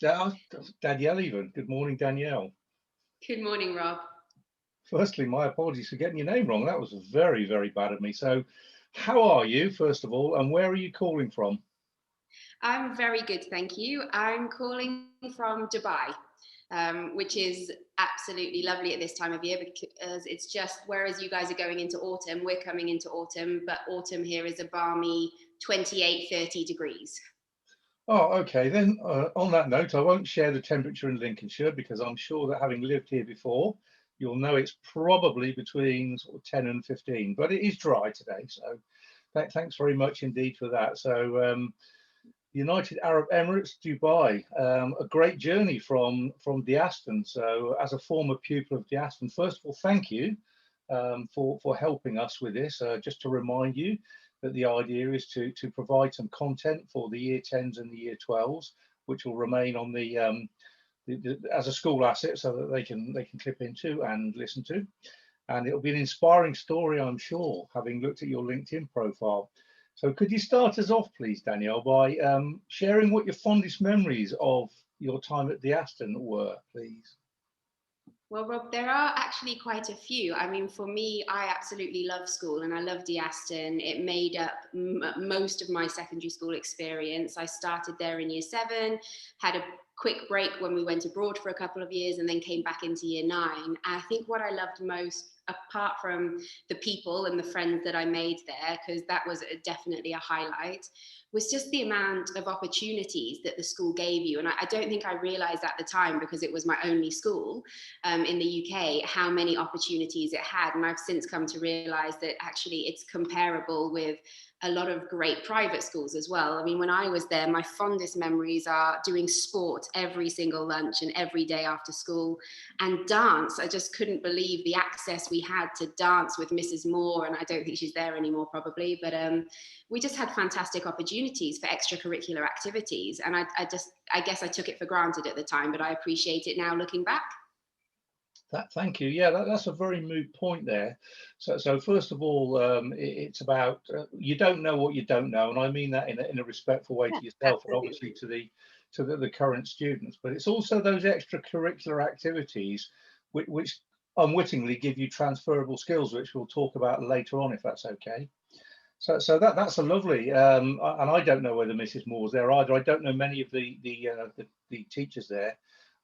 Da- Danielle even. Good morning, Danielle. Good morning, Rob. Firstly, my apologies for getting your name wrong. That was very, very bad of me. So, how are you, first of all, and where are you calling from? I'm very good, thank you. I'm calling from Dubai, which is absolutely lovely at this time of year because it's just, whereas you guys are going into autumn, we're coming into autumn, but autumn here is a balmy 28, 30 degrees. Oh, okay. Then, on that note, I won't share the temperature in Lincolnshire because I'm sure that having lived here before, you'll know it's probably between sort of 10 and 15, but it is dry today. So, thanks very much indeed for that. So, United Arab Emirates, Dubai, a great journey from Aston. So, as a former pupil of Aston, first of all, thank you for helping us with this. Just to remind you that the idea is to provide some content for the year 10s and the year 12s, which will remain on as a school asset, so that they can clip into and listen to. And it'll be an inspiring story, I'm sure, having looked at your LinkedIn profile. So could you start us off, please, Danielle, by sharing what your fondest memories of your time at the Aston were, please? Well, Rob, there are actually quite a few. I mean, for me, I absolutely love school and I love Aston. It made up most of my secondary school experience. I started there in year 7, had a quick break when we went abroad for a couple of years, and then came back into year 9. And I think what I loved most, apart from the people and the friends that I made there, because that was definitely a highlight, was just the amount of opportunities that the school gave you. And I don't think I realized at the time, because it was my only school in the UK, how many opportunities it had. And I've since come to realize that actually it's comparable with a lot of great private schools as well. I mean, when I was there, my fondest memories are doing sport every single lunch and every day after school, and dance. I just couldn't believe the access we had to dance with Mrs. Moore, and I don't think she's there anymore probably, but we just had fantastic opportunities for extracurricular activities. And I guess I took it for granted at the time, but I appreciate it now looking back. Thank you. Yeah, that's a very moot point there. So first of all, it's about you don't know what you don't know, and I mean that in a respectful way Yeah, to yourself and obviously absolutely. to the current students. But it's also those extracurricular activities which unwittingly give you transferable skills, which we'll talk about later on, if that's okay. So that's a lovely, and I don't know whether Mrs. Moore's there either. I don't know many of the teachers there.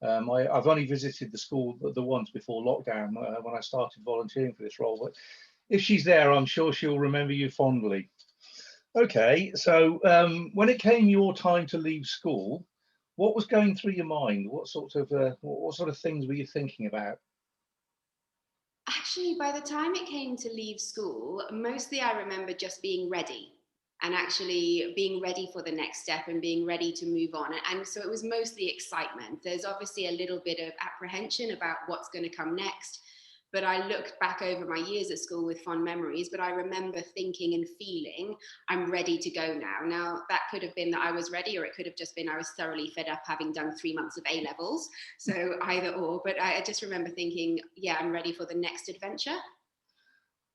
I've only visited the school the once before lockdown when I started volunteering for this role. But if she's there, I'm sure she'll remember you fondly. Okay, so when it came your time to leave school, what was going through your mind? What sort of things were you thinking about? Actually, by the time it came to leave school, mostly I remember just being ready and actually being ready for the next step and being ready to move on. And so it was mostly excitement. There's obviously a little bit of apprehension about what's going to come next. But I looked back over my years at school with fond memories, but I remember thinking and feeling I'm ready to go now. Now, that could have been that I was ready, or it could have just been I was thoroughly fed up having done 3 months of A levels. So either or. But I just remember thinking, yeah, I'm ready for the next adventure.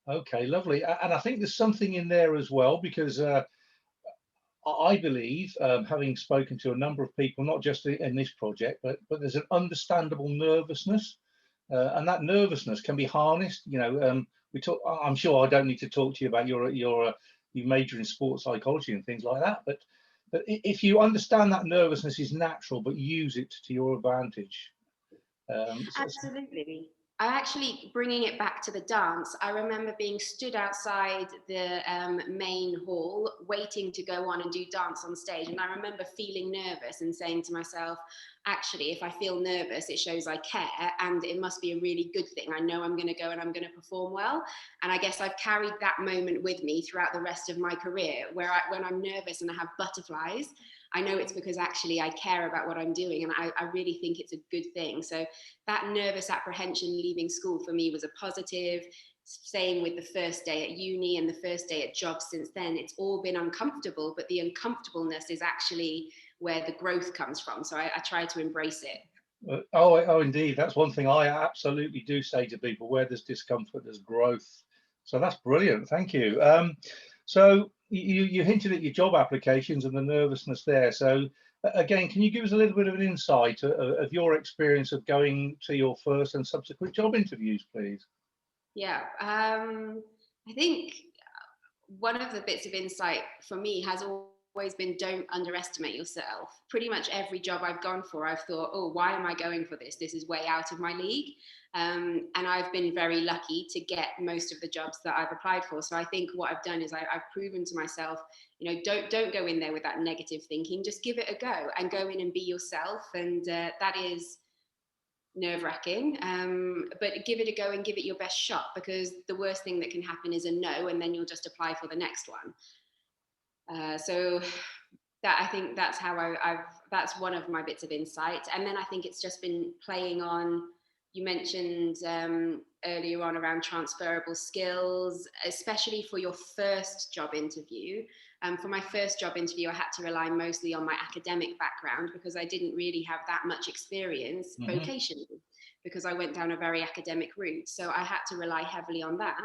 Okay, lovely. And I think there's something in there as well because I believe, having spoken to a number of people, not just in this project, but there's an understandable nervousness, and that nervousness can be harnessed. We talk. I'm sure I don't need to talk to you about your major in sports psychology and things like that, but if you understand that nervousness is natural, but use it to your advantage. Absolutely. I actually, bringing it back to the dance, I remember being stood outside the main hall waiting to go on and do dance on stage. And I remember feeling nervous and saying to myself, actually, if I feel nervous, it shows I care and it must be a really good thing. I know I'm going to go and I'm going to perform well. And I guess I've carried that moment with me throughout the rest of my career, where when I'm nervous and I have butterflies, I know it's because actually I care about what I'm doing, and I really think it's a good thing. So that nervous apprehension leaving school for me was a positive. Same with the first day at uni and the first day at jobs since then. It's all been uncomfortable, but the uncomfortableness is actually where the growth comes from. So I try to embrace it. Oh, indeed. That's one thing I absolutely do say to people: where there's discomfort, there's growth. So that's brilliant. Thank you. So you hinted at your job applications and the nervousness there. So Again, can you give us a little bit of an insight of your experience of going to your first and subsequent job interviews, please? Yeah, I think one of the bits of insight for me has always been don't underestimate yourself. Pretty much every job I've gone for, I've thought, oh, why am I going for this? This is way out of my league. And I've been very lucky to get most of the jobs that I've applied for. So I think what I've done is I've proven to myself, don't go in there with that negative thinking. Just give it a go and go in and be yourself. And that is nerve-wracking, but give it a go and give it your best shot, because the worst thing that can happen is a no, and then you'll just apply for the next one. So that, I think that's how that's one of my bits of insight. And then I think it's just been playing on, you mentioned earlier on around transferable skills, especially for your first job interview. For my first job interview, I had to rely mostly on my academic background because I didn't really have that much experience vocationally, because I went down a very academic route. So I had to rely heavily on that,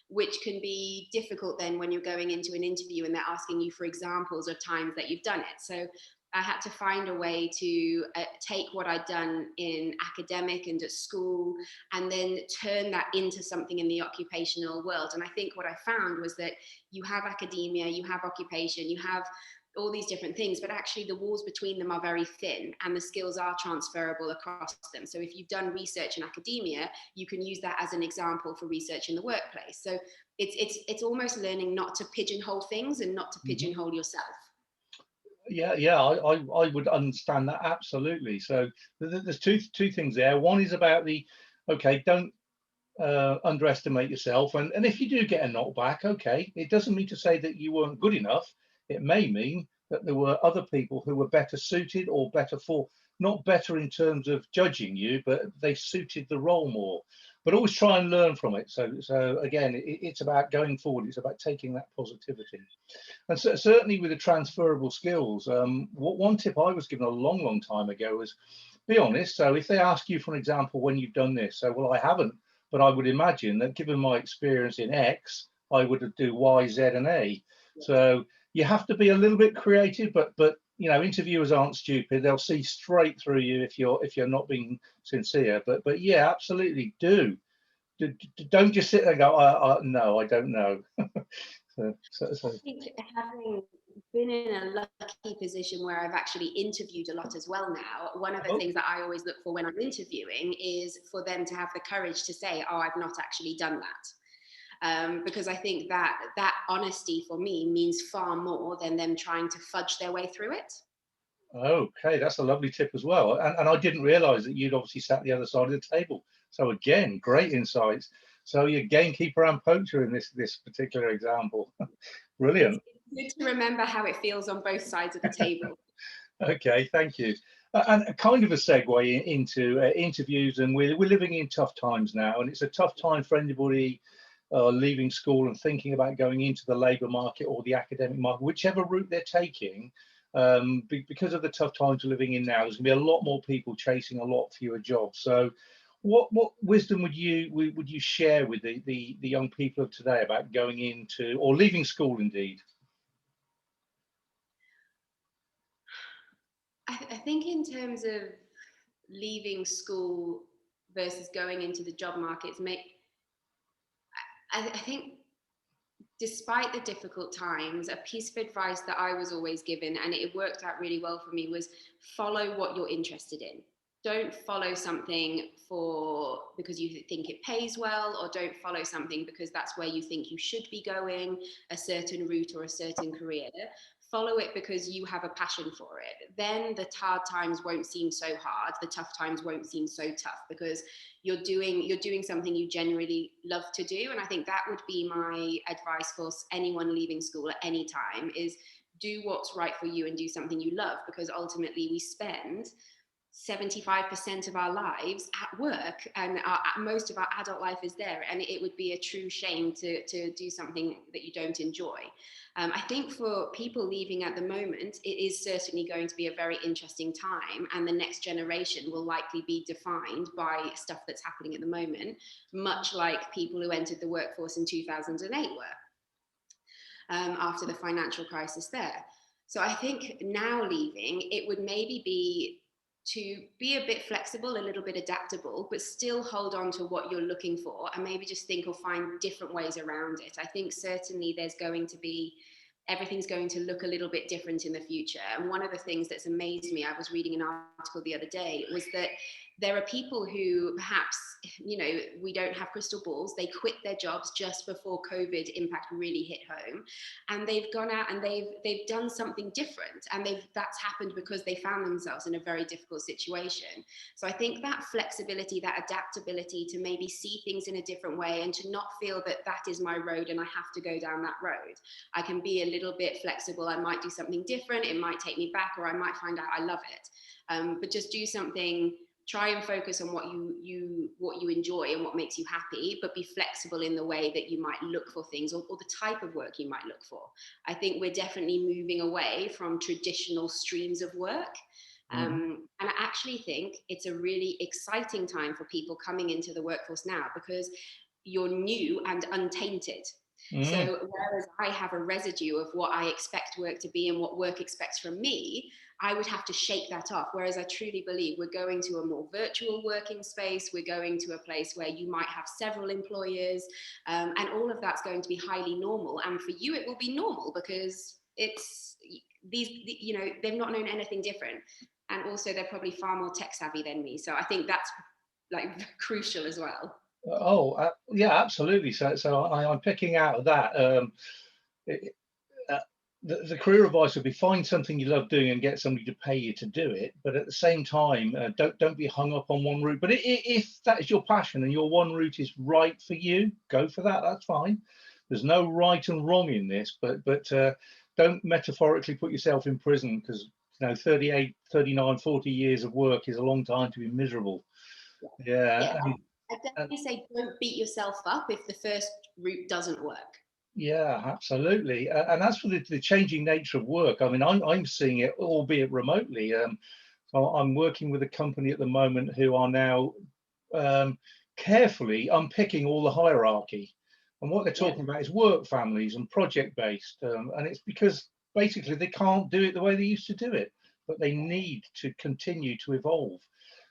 which can be difficult then when you're going into an interview and they're asking you for examples of times that you've done it. So I had to find a way to take what I'd done in academic and at school and then turn that into something in the occupational world. And I think what I found was that you have academia, you have occupation, you have all these different things, but actually the walls between them are very thin and the skills are transferable across them. So if you've done research in academia, you can use that as an example for research in the workplace. So it's almost learning not to pigeonhole things and not to pigeonhole yourself. Yeah, I would understand that absolutely. So there's two things there. One is about the, okay, don't underestimate yourself, and if you do get a knockback, okay, it doesn't mean to say that you weren't good enough. It may mean that there were other people who were better suited, or better for, not better in terms of judging you, but they suited the role more. But always try and learn from it. So again, it's about going forward. It's about taking that positivity. And so, certainly with the transferable skills, one tip I was given a long time ago was be honest. So if they ask you for an example when you've done this, so well, I haven't, but I would imagine that given my experience in X, I would do Y, Z, and A. So you have to be a little bit creative, but interviewers aren't stupid. They'll see straight through you if you're not being sincere. But yeah, absolutely do. Don't just sit there and go, no, I don't know. So. I think having been in a lucky position where I've actually interviewed a lot as well now, one of the things that I always look for when I'm interviewing is for them to have the courage to say, oh, I've not actually done that. Because I think that honesty for me means far more than them trying to fudge their way through it. Okay, that's a lovely tip as well. And I didn't realize that you'd obviously sat the other side of the table. So again, great insights. So you're gamekeeper and poacher in this particular example. Brilliant. It's good to remember how it feels on both sides of the table. Okay, thank you. And a kind of a segue into interviews, and we're living in tough times now, and it's a tough time for anybody leaving school and thinking about going into the labour market or the academic market, whichever route they're taking. Because of the tough times we're living in now, there's going to be a lot more people chasing a lot fewer jobs. So, what wisdom would you share with the young people of today about going into or leaving school, indeed? I think in terms of leaving school versus going into the job markets, I think despite the difficult times, a piece of advice that I was always given, and it worked out really well for me, was follow what you're interested in. Don't follow something because you think it pays well, or don't follow something because that's where you think you should be going, a certain route or a certain career. Follow it because you have a passion for it. Then the hard times won't seem so hard. The tough times won't seem so tough because you're doing something you genuinely love to do. And I think that would be my advice for anyone leaving school at any time: is do what's right for you and do something you love, because ultimately we spend 75% of our lives at work, and most of our adult life is there, and it would be a true shame to do something that you don't enjoy. I think for people leaving at the moment, it is certainly going to be a very interesting time, and the next generation will likely be defined by stuff that's happening at the moment, much like people who entered the workforce in 2008 were, after the financial crisis there. So I think now leaving, it would maybe be to be a bit flexible, a little bit adaptable, but still hold on to what you're looking for and maybe just think or find different ways around it. I think certainly there's going to be, everything's going to look a little bit different in the future. And one of the things that's amazed me, I was reading an article the other day, was that there are people who perhaps, you know, we don't have crystal balls. They quit their jobs just before COVID impact really hit home, and they've gone out and they've done something different, and that's happened because they found themselves in a very difficult situation. So I think that flexibility, that adaptability to maybe see things in a different way, and to not feel that that is my road and I have to go down that road. I can be a little bit flexible. I might do something different. It might take me back, or I might find out I love it. But just do something. Try and focus on what you enjoy and what makes you happy, but be flexible in the way that you might look for things, or the type of work you might look for. I think we're definitely moving away from traditional streams of work. And I actually think it's a really exciting time for people coming into the workforce now, because you're new and untainted. So whereas I have a residue of what I expect work to be and what work expects from me, I would have to shake that off. Whereas I truly believe we're going to a more virtual working space. We're going to a place where you might have several employers, and all of that's going to be highly normal. And for you, it will be normal because it's you know, they've not known anything different. And also they're probably far more tech savvy than me. So I think that's like crucial as well. Yeah, absolutely. So I'm picking out of that. It, the career advice would be find something you love doing and get somebody to pay you to do it. But at the same time, don't be hung up on one route. But if that is your passion and your one route is right for you, go for that. That's fine. There's no right and wrong in this. But don't metaphorically put yourself in prison, because 38, 39, 40 years of work is a long time to be miserable. Yeah. I definitely say don't beat yourself up if the first route doesn't work. Yeah, absolutely. And as for the changing nature of work, I mean, I'm seeing it, albeit remotely. So I'm working with a company at the moment who are now carefully unpicking all the hierarchy. And what they're talking about is work families and project based. And it's because basically they can't do it the way they used to do it, but they need to continue to evolve.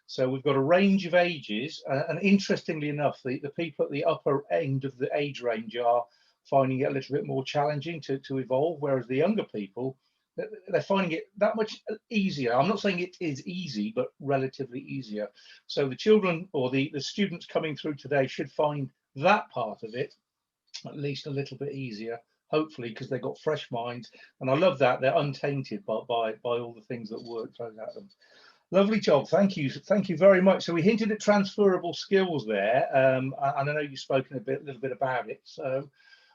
So we've got a range of ages. And interestingly enough, the people at the upper end of the age range are finding it a little bit more challenging to evolve, whereas the younger people, they're finding it that much easier. I'm not saying it is easy, but relatively easier. So the children or the students coming through today should find that part of it at least a little bit easier, hopefully, because they've got fresh minds. And I love that they're untainted by all the things that work throws at them. Lovely job. Thank you very much. So we hinted at transferable skills there, and I know you've spoken a little bit about it. So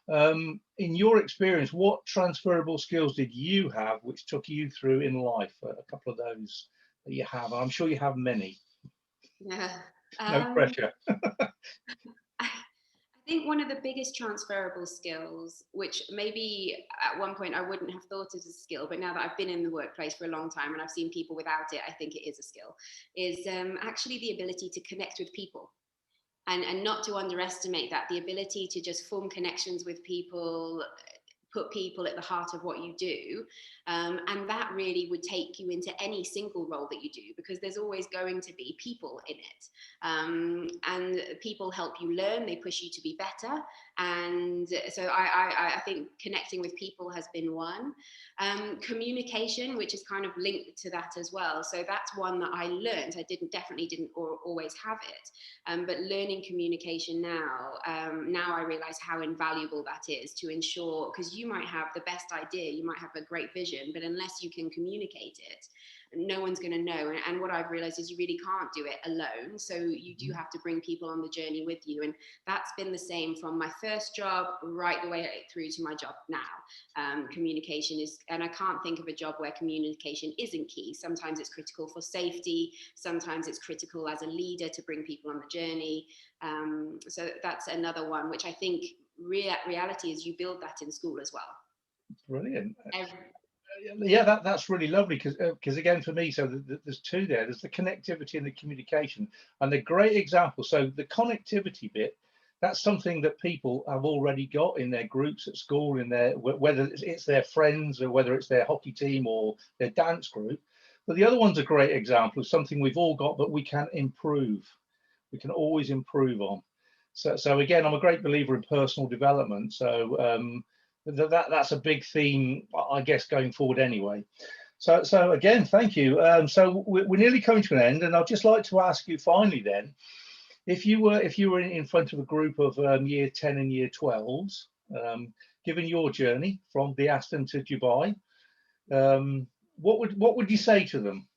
in your experience, what transferable skills did you have which took you through in life? A couple of those that you have. I'm sure you have many. Yeah. No pressure. I think one of the biggest transferable skills, which maybe at one point I wouldn't have thought as a skill, but now that I've been in the workplace for a long time and I've seen people without it, I think it is a skill, is actually the ability to connect with people. And not to underestimate that, the ability to just form connections with people, put people at the heart of what you do. And that really would take you into any single role that you do, because there's always going to be people in it. And people help you learn, they push you to be better. And so I think connecting with people has been one. Communication, which is kind of linked to that as well. So that's one that I learned. I definitely didn't always have it. But learning communication now, now I realize how invaluable that is to ensure, because you might have the best idea, you might have a great vision, but unless you can communicate it, no one's going to know. And what I've realized is you really can't do it alone. So you do have to bring people on the journey with you. And that's been the same from my first job right the way through to my job now. Communication is, and I can't think of a job where communication isn't key. Sometimes it's critical for safety. Sometimes it's critical as a leader to bring people on the journey. So that's another one, which I think reality is you build that in school as well. Brilliant. Yeah, that's really lovely, because again, for me, so there's two there. There's the connectivity and the communication, and the great example. So the connectivity bit, That's something that people have already got in their groups at school, in their, whether it's their friends or whether it's their hockey team or their dance group. But the other one's a great example of something we've all got, but we can improve. We can always improve on. So again, I'm a great believer in personal development. So that's a big theme, I guess, going forward anyway. So again, thank you. So we're nearly coming to an end, and I'd just like to ask you finally then, if you were in front of a group of year 10 and year 12s, given your journey from the Aston to Dubai, what would you say to them?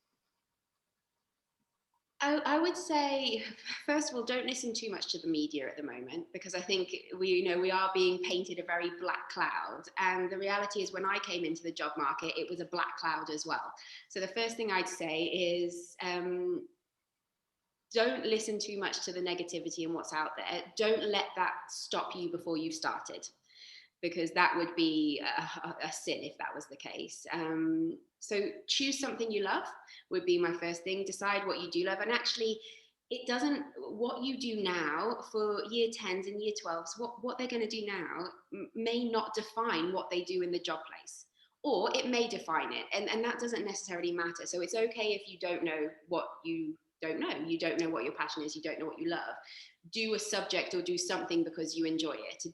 I would say, first of all, don't listen too much to the media at the moment, because I think we are being painted a very black cloud. And the reality is, when I came into the job market, it was a black cloud as well. So the first thing I'd say is, don't listen too much to the negativity and what's out there. Don't let that stop you before you've started, because that would be a sin if that was the case. So choose something you love would be my first thing. Decide what you do love. And actually, what you do now for year 10s and year 12s, what they're going to do now may not define what they do in the job place, or it may define it. And that doesn't necessarily matter. So it's okay if you don't know what you don't know. You don't know what your passion is. You don't know what you love. Do a subject or do something because you enjoy it. To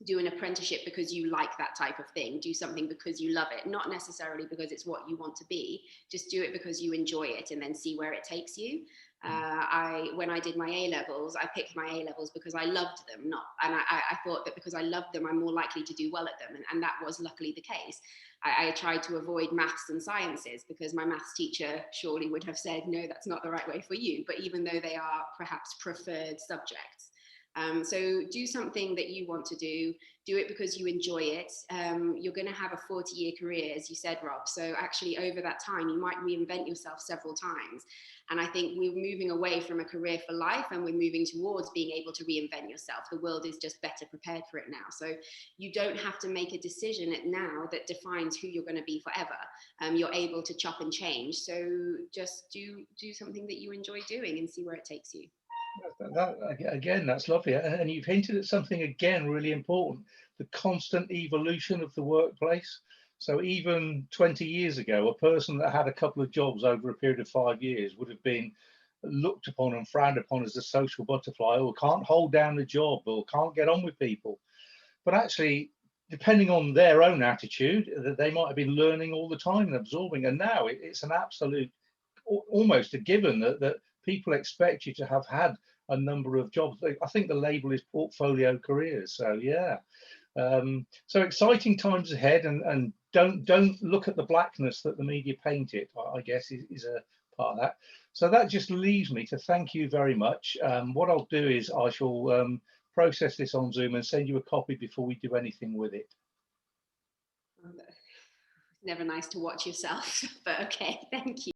do an apprenticeship because you like that type of thing. Do something because you love it, not necessarily because it's what you want to be. Just do it because you enjoy it, and then see where it takes you. When I did my A levels, I picked my A levels because I loved them, and I thought that because I loved them, I'm more likely to do well at them, and that was luckily the case. I tried to avoid maths and sciences because my maths teacher surely would have said, no, that's not the right way for you. But even though they are perhaps preferred subjects. So do something that you want to do it because you enjoy it. You're going to have a 40-year career, as you said, Rob. So actually over that time, you might reinvent yourself several times. And I think we're moving away from a career for life, and we're moving towards being able to reinvent yourself. The world is just better prepared for it now. So you don't have to make a decision now that defines who you're going to be forever. You're able to chop and change. So just do something that you enjoy doing and see where it takes you. Again, that's lovely. And you've hinted at something again really important, the constant evolution of the workplace. So even 20 years ago, a person that had a couple of jobs over a period of 5 years would have been looked upon and frowned upon as a social butterfly, or can't hold down the job, or can't get on with people. But actually, depending on their own attitude, that they might have been learning all the time and absorbing. And now it's an absolute, almost a given that people expect you to have had a number of jobs. I think the label is portfolio careers. So yeah, so exciting times ahead, and don't look at the blackness that the media paint it, I guess is a part of that. So that just leaves me to thank you very much. What I'll do is I shall process this on Zoom and send you a copy before we do anything with it. Never nice to watch yourself, but okay, thank you.